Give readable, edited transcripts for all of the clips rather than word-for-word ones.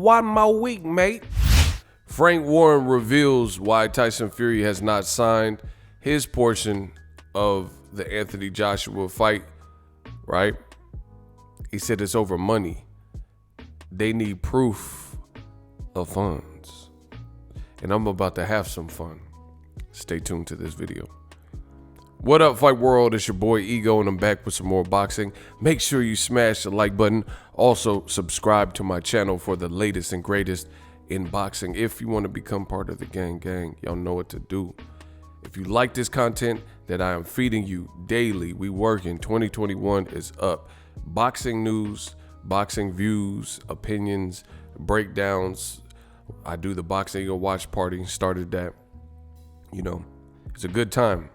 one more week, mate. Frank Warren reveals why Tyson Fury has not signed his portion of the Anthony Joshua fight, right? He said it's over money. They need proof of funds. And I'm about to have some fun. Stay tuned to this video. What up, Fight World? It's your boy Ego, and I'm back with some more boxing. Make sure you smash the like button. Also, subscribe to my channel for the latest and greatest in boxing. If you want to become part of the gang, y'all know what to do. If you like this content that I am feeding you daily, we working. 2021 is up. Boxing news, boxing views, opinions, breakdowns. I do the Boxingego watch party. Started that. You know, it's a good time.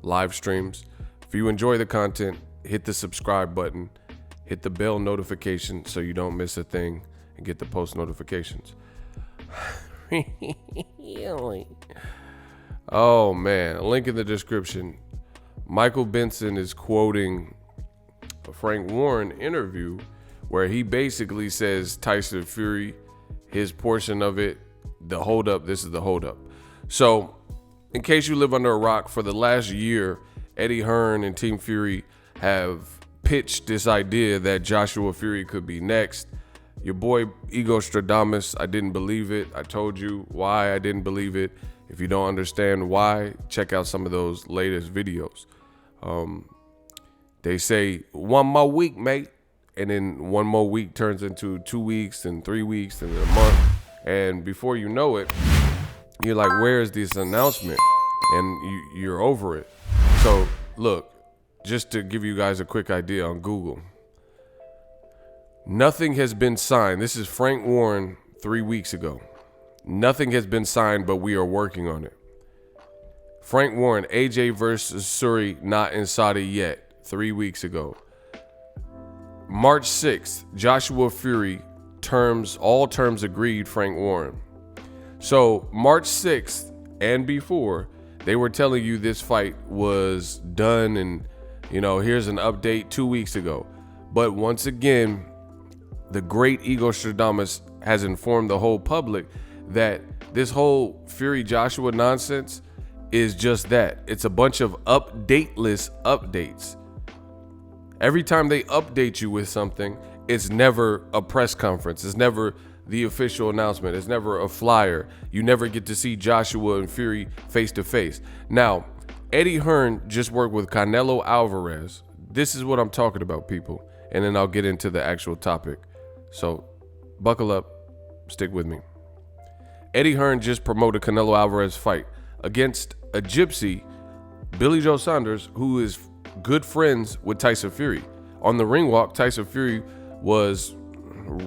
Live streams. If you enjoy the content, hit the subscribe button, hit the bell notification so you don't miss a thing and get the post notifications. Oh man, link in the description. Michael Benson is quoting a Frank Warren interview where he basically says Tyson Fury, his portion of it, the holdup, this is the holdup. So in case you live under a rock, for the last year, Eddie Hearn and Team Fury have pitched this idea that Joshua Fury could be next. Your boy Ego Stradamus, I didn't believe it. I told you why I didn't believe it. If you don't understand why, check out some of those latest videos. They say 1 more week, mate. And then 1 more week turns into 2 weeks and 3 weeks and a month. And before you know it, you're like, where is this announcement? And you're over it. So look, just to give you guys a quick idea on Google, nothing has been signed. This is Frank Warren 3 weeks ago. Nothing has been signed, but we are working on it. Frank Warren, AJ versus Suri, not in Saudi yet, 3 weeks ago. March 6th, Joshua Fury, all terms agreed, Frank Warren. So March 6th and before, they were telling you this fight was done and, you know, here's an update 2 weeks ago. But once again, the great Ego Stradamus has informed the whole public that this whole Fury Joshua nonsense is just that. It's a bunch of updateless updates. Every time they update you with something, it's never a press conference. It's never the official announcement. It's never a flyer. You never get to see Joshua and Fury face to face. Now, Eddie Hearn just worked with Canelo Alvarez. This is what I'm talking about, people. And then I'll get into the actual topic. So buckle up, stick with me. Eddie Hearn just promoted Canelo Alvarez fight against a gypsy, Billy Joe Saunders, who is good friends with Tyson Fury. On the ring walk, Tyson Fury was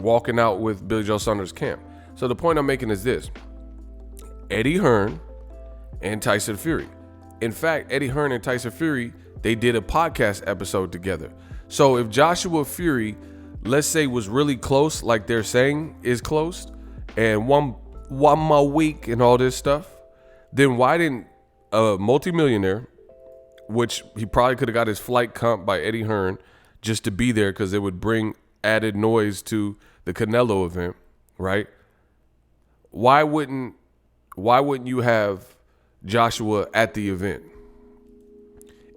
walking out with Billy Joe Saunders' camp. So the point I'm making is this: Eddie Hearn and Tyson Fury. In fact, Eddie Hearn and Tyson Fury, they did a podcast episode together. So if Joshua Fury, let's say, was really close, like they're saying is close, and one more week and all this stuff, then why didn't a multimillionaire, which he probably could have got his flight comp by Eddie Hearn just to be there because it would bring added noise to the Canelo event, right? Why wouldn't you have Joshua at the event?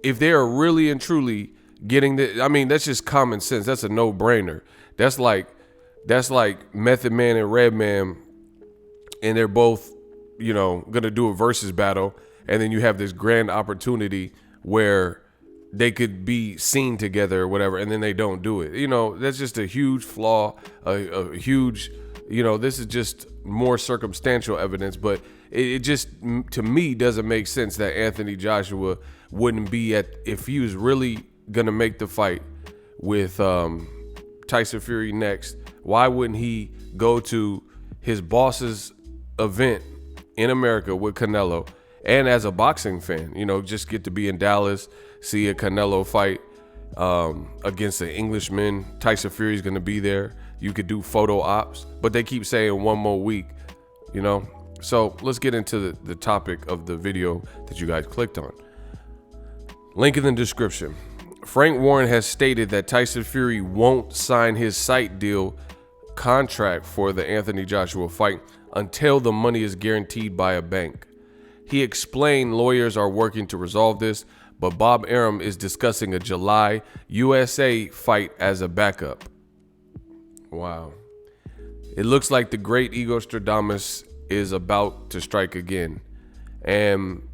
If they are really and truly getting the, I mean, that's just common sense. That's a no-brainer. That's like Method Man and Redman, and they're both, you know, gonna do a versus battle, and then you have this grand opportunity where they could be seen together or whatever, and then they don't do it. You know, that's just a huge flaw, a huge, you know, this is just more circumstantial evidence, but it just, to me, doesn't make sense that Anthony Joshua wouldn't be at, if he was really going to make the fight with Tyson Fury next, why wouldn't he go to his boss's event in America with Canelo? And as a boxing fan, you know, just get to be in Dallas, see a Canelo fight against an Englishman. Tyson Fury's going to be there. You could do photo ops, but they keep saying 1 more week, you know. So let's get into the topic of the video that you guys clicked on. Link in the description. Frank Warren has stated that Tyson Fury won't sign his site deal contract for the Anthony Joshua fight until the money is guaranteed by a bank. He explained lawyers are working to resolve this, but Bob Arum is discussing a July USA fight as a backup. Wow. It looks like the great Ego Stradamus is about to strike again. And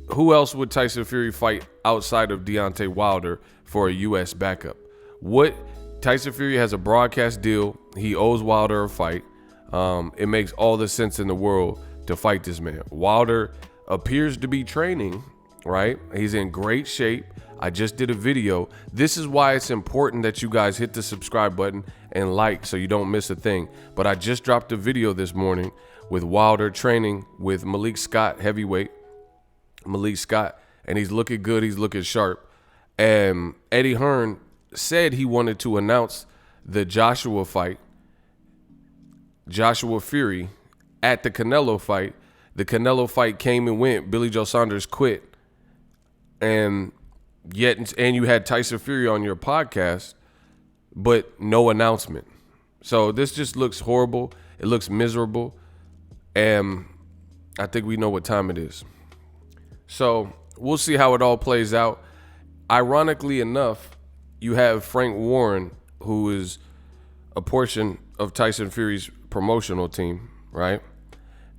who else would Tyson Fury fight outside of Deontay Wilder for a U.S. backup? Tyson Fury has a broadcast deal. He owes Wilder a fight. It makes all the sense in the world to fight this man. Wilder appears to be training, right? He's in great shape. I just did a video. This is why it's important that you guys hit the subscribe button and like so you don't miss a thing. But I just dropped a video this morning with Wilder training with Malik Scott, heavyweight Malik Scott, and he's looking good. He's looking sharp. And Eddie Hearn said he wanted to announce the Joshua fight, Joshua Fury, at the Canelo fight. The Canelo fight came and went. Billy Joe Saunders quit. And you had Tyson Fury on your podcast, but no announcement. So this just looks horrible. It looks miserable. And I think we know what time it is. So we'll see how it all plays out. Ironically enough, you have Frank Warren, who is a portion of Tyson Fury's promotional team, right?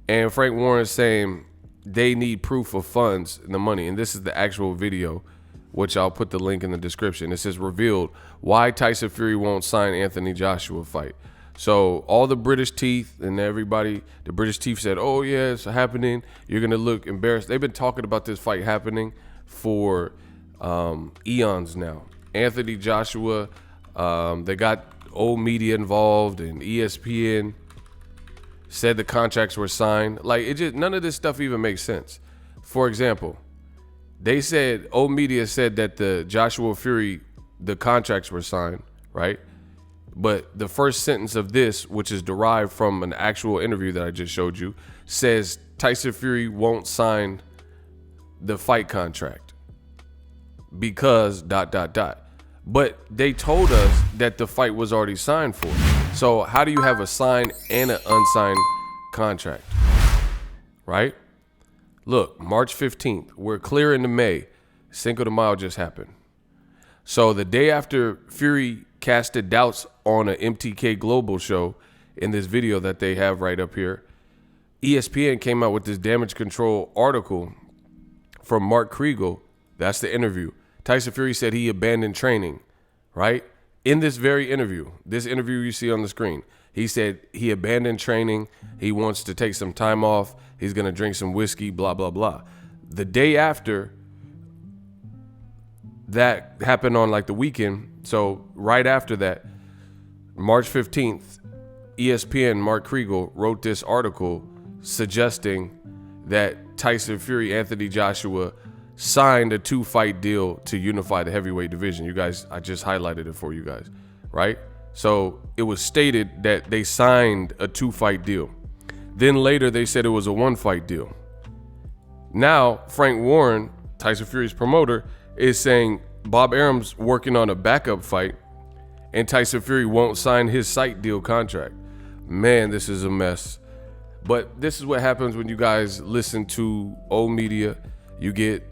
And Frank Warren is saying they need proof of funds and the money. And this is the actual video, which I'll put the link in the description. It says, revealed why Tyson Fury won't sign Anthony Joshua fight. So all the British teeth and everybody, the British teeth said, oh, yeah, it's happening. You're going to look embarrassed. They've been talking about this fight happening for eons now. Anthony Joshua, they got old media involved, and ESPN said the contracts were signed. Like, it just, none of this stuff even makes sense. For example, they said, old media said that the Joshua Fury, the contracts were signed, right? But the first sentence of this, which is derived from an actual interview that I just showed you, says Tyson Fury won't sign the fight contract because ... But they told us that the fight was already signed for. So how do you have a signed and an unsigned contract? Right? Look, March 15th, we're clear into May. Cinco de Mayo just happened. So the day after Fury casted doubts on an MTK Global show in this video that they have right up here, ESPN came out with this damage control article from Mark Kriegel. That's the interview. Tyson Fury said he abandoned training, right? In this very interview, this interview you see on the screen, he said he abandoned training. He wants to take some time off. He's going to drink some whiskey, blah, blah, blah. The day after that happened on like the weekend. So right after that, March 15th, ESPN, Mark Kriegel wrote this article suggesting that Tyson Fury, Anthony Joshua signed a 2-fight deal to unify the heavyweight division. You guys, I just highlighted it for you guys, right? So it was stated that they signed a 2-fight deal. Then later they said it was a 1-fight deal. Now Frank Warren, Tyson Fury's promoter, is saying Bob Arum's working on a backup fight and Tyson Fury won't sign his site deal contract. Man, this is a mess. But this is what happens when you guys listen to old media. You get,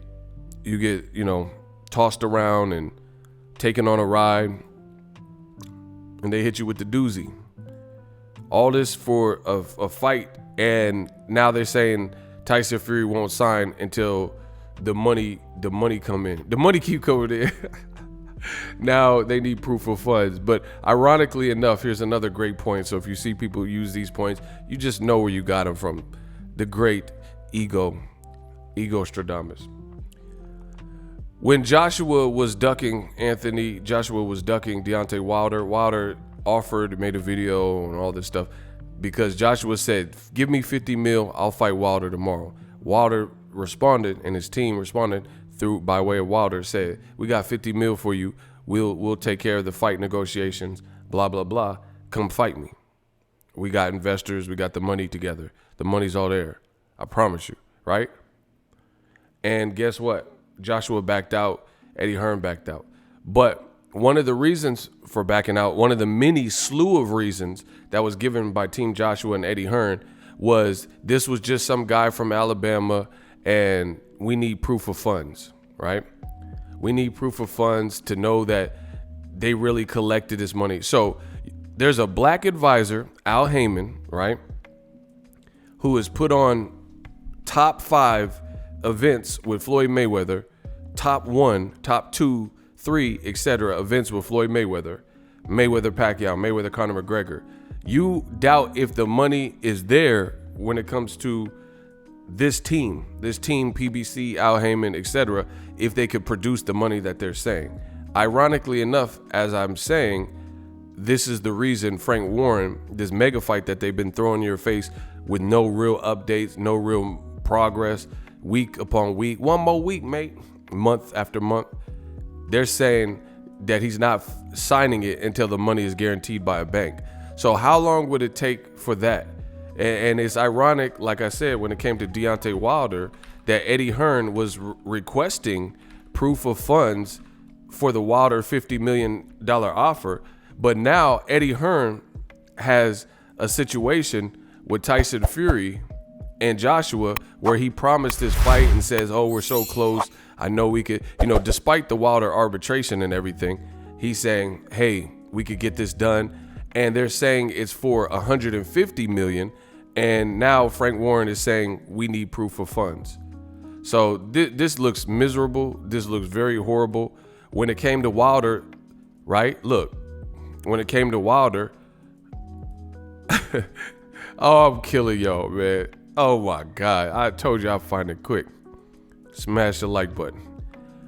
tossed around and taken on a ride, and they hit you with the doozy. All this for a fight, and now they're saying Tyson Fury won't sign until the money come in. The money keep coming in. Now they need proof of funds. But ironically enough, here's another great point. So if you see people use these points, you just know where you got them from. The great Ego Stradamus. When Joshua was ducking Deontay Wilder. Wilder offered, made a video and all this stuff because Joshua said, give me 50 mil, I'll fight Wilder tomorrow. Wilder responded, and his team responded by way of Wilder, said, we got 50 mil for you. We'll take care of the fight negotiations, blah, blah, blah. Come fight me. We got investors. We got the money together. The money's all there. I promise you, right? And guess what? Joshua backed out. Eddie Hearn backed out. But one of the reasons for backing out, one of the many slew of reasons that was given by Team Joshua and Eddie Hearn was this was just some guy from Alabama and we need proof of funds, right? We need proof of funds to know that they really collected this money. So there's a black advisor, Al Heyman, right, who has put on top 5 events with Floyd Mayweather, top 1, top 2, 3, etc. events with Floyd Mayweather, Mayweather Pacquiao, Mayweather Conor McGregor. You doubt if the money is there when it comes to this team, PBC, Al Heyman, etc., if they could produce the money that they're saying. Ironically enough, as I'm saying, this is the reason Frank Warren, this mega fight that they've been throwing in your face with no real updates, no real progress, week upon week, one more week, mate, month after month, they're saying that he's not signing it until the money is guaranteed by a bank. So how long would it take for that? And it's ironic, like I said, when it came to Deontay Wilder, that Eddie Hearn was requesting proof of funds for the Wilder $50 million offer. But now Eddie Hearn has a situation with Tyson Fury and Joshua where he promised this fight and says, oh, we're so close. I know we could, despite the Wilder arbitration and everything, he's saying, hey, we could get this done. And they're saying it's for $150 million. And now Frank Warren is saying we need proof of funds. So this looks miserable. This looks very horrible. When it came to Wilder, right? Look, when it came to Wilder, oh, I'm killing y'all, man. Oh my God. I told you I'd find it quick. Smash the like button.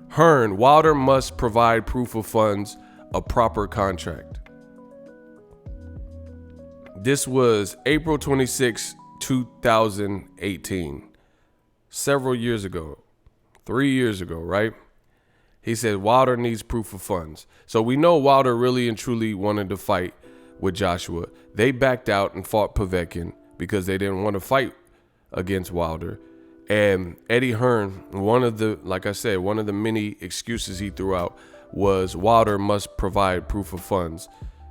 Hearn, Wilder must provide proof of funds, a proper contract. This was April 26, 2018. Several years ago. 3 years ago, right? He said Wilder needs proof of funds. So we know Wilder really and truly wanted to fight with Joshua. They backed out and fought Povetkin because they didn't want to fight against Wilder. And Eddie Hearn, one of the many excuses he threw out was Wilder must provide proof of funds.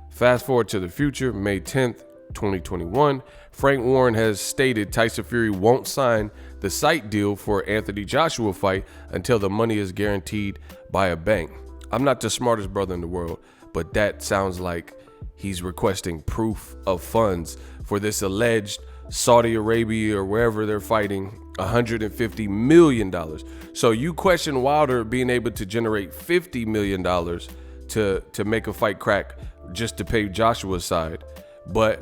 Fast forward to the future, May 10th, 2021, Frank Warren has stated Tyson Fury won't sign the site deal for Anthony Joshua fight until the money is guaranteed by a bank. I'm not the smartest brother in the world, but that sounds like he's requesting proof of funds for this alleged Saudi Arabia or wherever they're fighting $150 million. So you question Wilder being able to generate $50 million to make a fight crack just to pay Joshua's side. But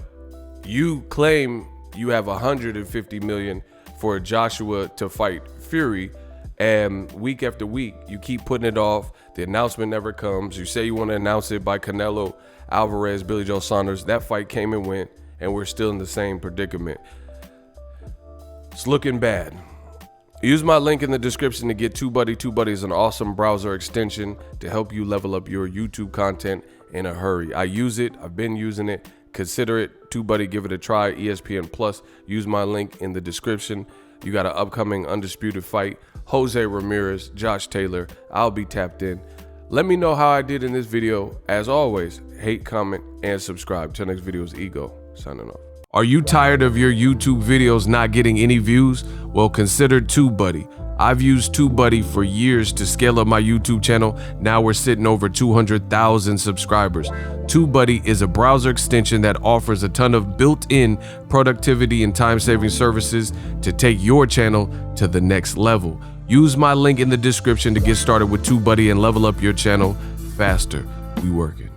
you claim you have $150 million for Joshua to fight Fury, and week after week you keep putting it off. The announcement never comes. You say you want to announce it by Canelo Alvarez, Billy Joe Saunders. That fight came and went, and we're still in the same predicament. It's looking bad. Use my link in the description to get TUBEBUDDY. TUBEBUDDY is an awesome browser extension to help you level up your YouTube content in a hurry. I use it. I've been using it. Consider it. TUBEBUDDY, give it a try. ESPN Plus. Use my link in the description. You got an upcoming undisputed fight. Jose Ramirez, Josh Taylor. I'll be tapped in. Let me know how I did in this video. As always, hate, comment, and subscribe. Till next video is Ego, signing off. Are you tired of your YouTube videos not getting any views? Well, consider TUBEBUDDY. I've used TUBEBUDDY for years to scale up my YouTube channel. Now we're sitting over 200,000 subscribers. TUBEBUDDY is a browser extension that offers a ton of built-in productivity and time-saving services to take your channel to the next level. Use my link in the description to get started with TUBEBUDDY and level up your channel faster. We working.